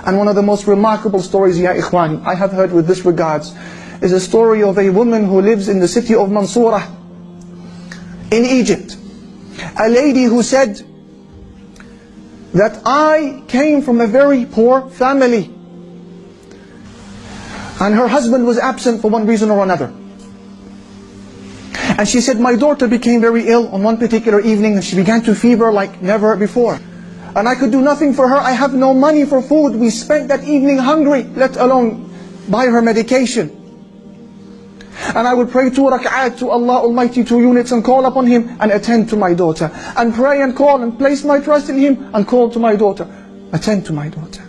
And one of the most remarkable stories, ya ikhwani, I have heard with this regards, is a story of a woman who lives in the city of Mansoura in Egypt. A lady who said that I came from a very poor family, and her husband was absent for one reason or another. And she said, my daughter became very ill on one particular evening, and she began to fever like never before. And I could do nothing for her. I have no money for food. We spent that evening hungry, let alone buy her medication. And I would pray 2 rak'at to Allah Almighty, 2 units, and call upon Him and attend to my daughter. And pray and call and place my trust in Him and call to my daughter. Attend to my daughter.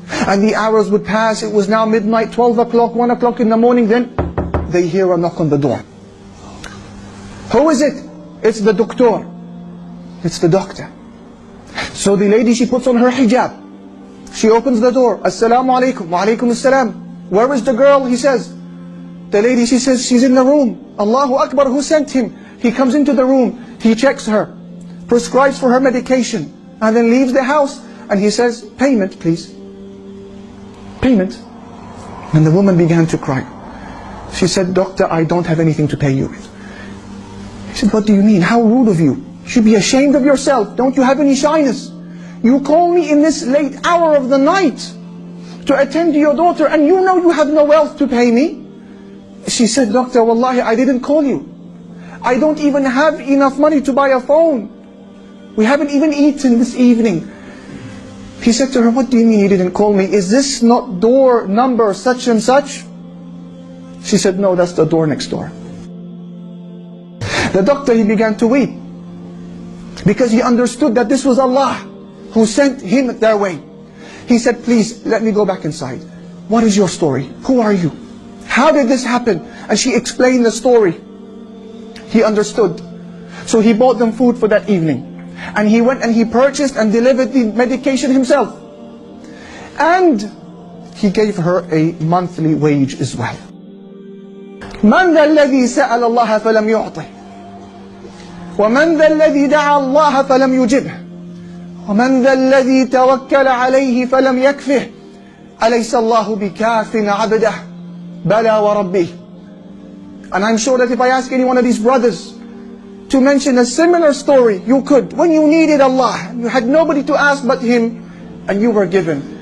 And the hours would pass. It was now midnight, 12 o'clock, 1 o'clock in the morning. Then they hear a knock on the door. Who is it? It's the doctor. It's the doctor. So the lady, she puts on her hijab. She opens the door. Assalamu alaikum. Wa alaikum assalam. Where is the girl? He says. The lady, she says, she's in the room. Allahu Akbar, who sent him? He comes into the room. He checks her. Prescribes for her medication. And then leaves the house. And he says, payment please. Payment. And the woman began to cry. She said, doctor, I don't have anything to pay you with. He said, what do you mean? How rude of you. You should be ashamed of yourself. Don't you have any shyness? You call me in this late hour of the night to attend to your daughter, and you know you have no wealth to pay me. She said, doctor, wallahi, I didn't call you. I don't even have enough money to buy a phone. We haven't even eaten this evening. He said to her, what do you mean you didn't call me? Is this not door number such and such? She said, no, that's the door next door. The doctor, he began to weep, because he understood that this was Allah who sent him their way. He said, please, let me go back inside. What is your story? Who are you? How did this happen? And she explained the story. He understood. So he bought them food for that evening. And he went and he purchased and delivered the medication himself. And he gave her a monthly wage as well. مَنْ ذَا الَّذِي سَأَلَ اللَّهَ فَلَمْ يُعْطِهِ وَمَنْ ذَا الَّذِي دَعَى اللَّهَ فَلَمْ يُجِبْهِ وَمَنْ ذَا الَّذِي تَوَكَّلَ عَلَيْهِ فَلَمْ يَكْفِهِ أَلَيْسَ اللَّهُ بِكَافٍ عَبْدَهُ بَلَى وَرَبِّهِ. And I'm sure that if I ask any one of these brothers to mention a similar story, you could. When you needed Allah, you had nobody to ask but Him, and you were given.